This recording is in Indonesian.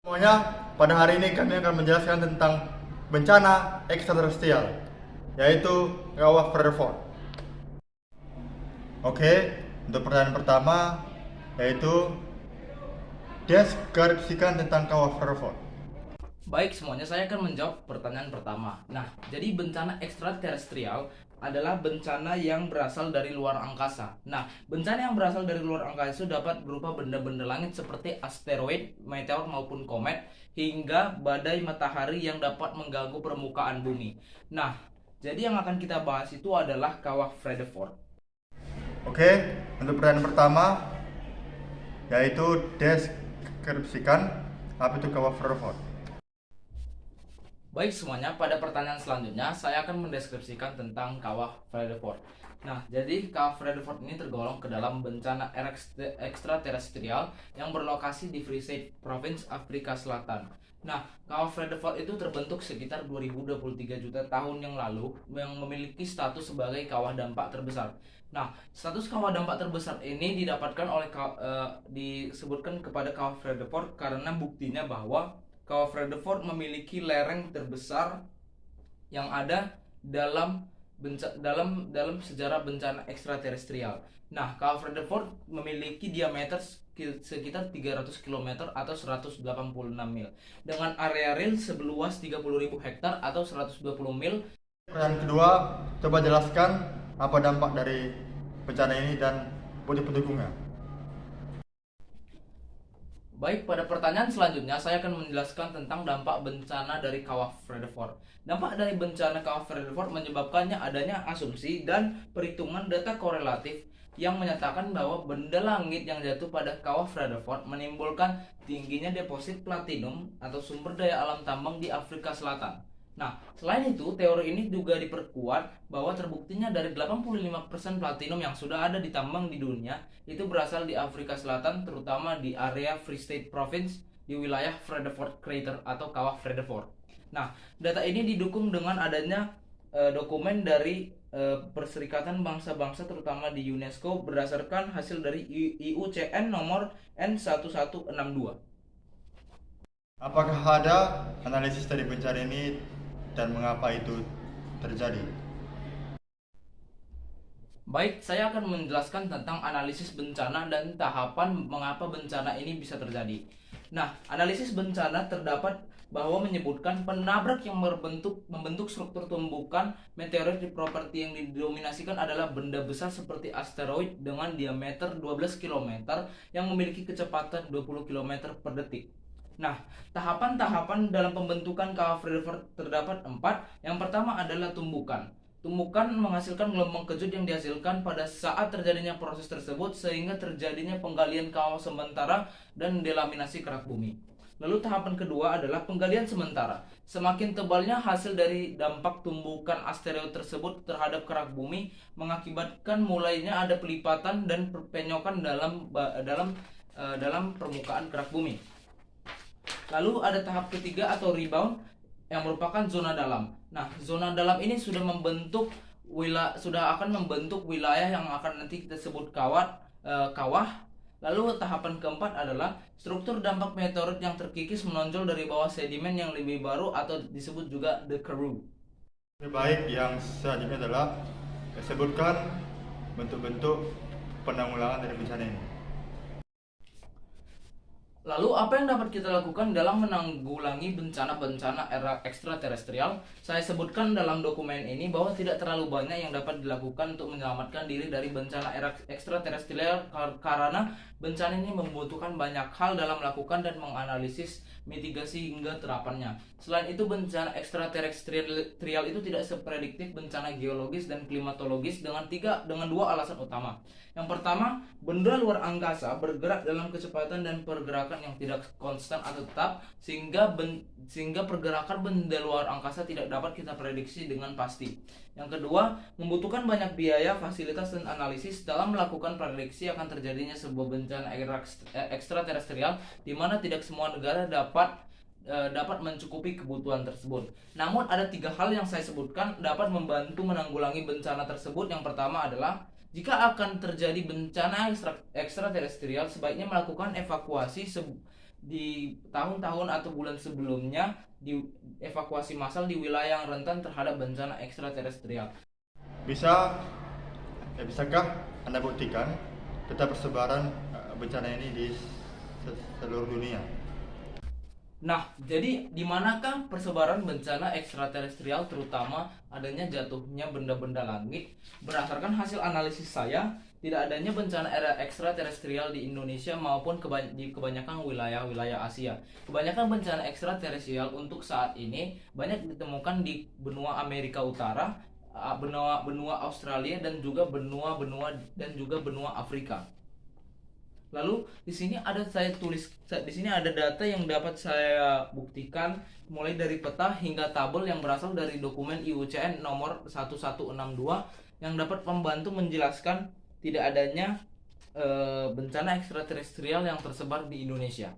Semuanya, pada hari ini kami akan menjelaskan tentang bencana ekstraterestrial, yaitu kawah Rutherford. Oke, untuk pertanyaan pertama, yaitu deskripsikan tentang kawah Rutherford. Baik, semuanya saya akan menjawab pertanyaan pertama. Nah, jadi bencana ekstraterestrial adalah bencana yang berasal dari luar angkasa. Nah, bencana yang berasal dari luar angkasa itu dapat berupa benda-benda langit seperti asteroid, meteor maupun komet, hingga badai matahari yang dapat mengganggu permukaan bumi. Nah, jadi yang akan kita bahas itu adalah kawah Rutherford. Oke, untuk pertanyaan pertama, yaitu deskripsikan apa itu kawah Rutherford. Baik semuanya, pada pertanyaan selanjutnya saya akan mendeskripsikan tentang kawah Rutherford. Nah, jadi kawah Rutherford ini tergolong ke dalam bencana ekstraterestrial yang berlokasi di Free State, Province Afrika Selatan. Nah, kawah Rutherford itu terbentuk sekitar 2023 juta tahun yang lalu yang memiliki status sebagai kawah dampak terbesar. Nah, status kawah dampak terbesar ini didapatkan oleh disebutkan kepada kawah Rutherford karena buktinya bahwa Kawah Rutherford memiliki lereng terbesar yang ada dalam dalam sejarah bencana ekstraterestrial. Nah, Kawah Rutherford memiliki diameter sekitar 300 km atau 186 mil dengan area real seluas 30.000 hektar atau 120 mil. Pertanyaan kedua, coba jelaskan apa dampak dari bencana ini dan bukti pendukungnya. Baik, pada pertanyaan selanjutnya saya akan menjelaskan tentang dampak bencana dari kawah Rutherford. Dampak dari bencana kawah Rutherford menyebabkannya adanya asumsi dan perhitungan data korelatif yang menyatakan bahwa benda langit yang jatuh pada kawah Rutherford menimbulkan tingginya deposit platinum atau sumber daya alam tambang di Afrika Selatan. Nah, selain itu, teori ini juga diperkuat bahwa terbuktinya dari 85% platinum yang sudah ada ditambang di dunia itu berasal di Afrika Selatan, terutama di area Free State Province di wilayah Rutherford Crater atau kawah Rutherford. Nah, data ini didukung dengan adanya dokumen dari Perserikatan Bangsa-Bangsa terutama di UNESCO berdasarkan hasil dari IUCN nomor N1162. Apakah ada analisis dari bencana ini dan mengapa itu terjadi? Baik, saya akan menjelaskan tentang analisis bencana dan tahapan mengapa bencana ini bisa terjadi. Nah, analisis bencana terdapat bahwa menyebutkan penabrak yang membentuk struktur tumbukan meteorit di properti yang didominasikan adalah benda besar seperti asteroid dengan diameter 12 km yang memiliki kecepatan 20 km per detik. Nah, tahapan-tahapan dalam pembentukan kawah Rutherford terdapat 4. Yang pertama adalah tumbukan. Tumbukan menghasilkan gelombang kejut yang dihasilkan pada saat terjadinya proses tersebut sehingga terjadinya penggalian kawah sementara dan delaminasi kerak bumi. Lalu tahapan kedua adalah penggalian sementara. Semakin tebalnya hasil dari dampak tumbukan asteroid tersebut terhadap kerak bumi mengakibatkan mulainya ada pelipatan dan perpenyokan dalam permukaan kerak bumi. Lalu ada tahap ketiga atau rebound yang merupakan zona dalam. Nah, zona dalam ini sudah akan membentuk wilayah yang akan nanti kita sebut kawah. Lalu tahapan keempat adalah struktur dampak meteorit yang terkikis menonjol dari bawah sedimen yang lebih baru atau disebut juga the karoo. Lebih baik yang selanjutnya adalah sebutkan bentuk-bentuk penanggulangan dari bencana ini. Lalu apa yang dapat kita lakukan dalam menanggulangi bencana-bencana era ekstraterestrial? Saya sebutkan dalam dokumen ini bahwa tidak terlalu banyak yang dapat dilakukan untuk menyelamatkan diri dari bencana era ekstraterestrial karena bencana ini membutuhkan banyak hal dalam melakukan dan menganalisis mitigasi hingga terapannya. Selain itu, bencana ekstraterestrial itu tidak seprediktif bencana geologis dan klimatologis dengan dua alasan utama. Yang pertama, benda luar angkasa bergerak dalam kecepatan dan pergerakan yang tidak konstan atau tetap sehingga pergerakan benda luar angkasa tidak dapat kita prediksi dengan pasti. Yang kedua, membutuhkan banyak biaya, fasilitas dan analisis dalam melakukan prediksi akan terjadinya sebuah bencana ekstraterestrial di mana tidak semua negara dapat mencukupi kebutuhan tersebut. Namun ada 3 hal yang saya sebutkan dapat membantu menanggulangi bencana tersebut. Yang pertama adalah jika akan terjadi bencana ekstraterestrial, sebaiknya melakukan evakuasi di tahun-tahun atau bulan sebelumnya di evakuasi massal di wilayah yang rentan terhadap bencana ekstraterestrial. Bisakah Anda buktikan peta persebaran bencana ini di seluruh dunia? Nah, jadi di manakah persebaran bencana ekstraterestrial, terutama adanya jatuhnya benda-benda langit? Berdasarkan hasil analisis saya, tidak adanya bencana era ekstraterestrial di Indonesia maupun di kebanyakan wilayah-wilayah Asia. Kebanyakan bencana ekstraterestrial untuk saat ini banyak ditemukan di benua Amerika Utara, benua Australia, dan juga benua Afrika. Lalu di sini ada data yang dapat saya buktikan mulai dari peta hingga tabel yang berasal dari dokumen IUCN nomor 1162 yang dapat membantu menjelaskan tidak adanya bencana ekstraterestrial yang tersebar di Indonesia.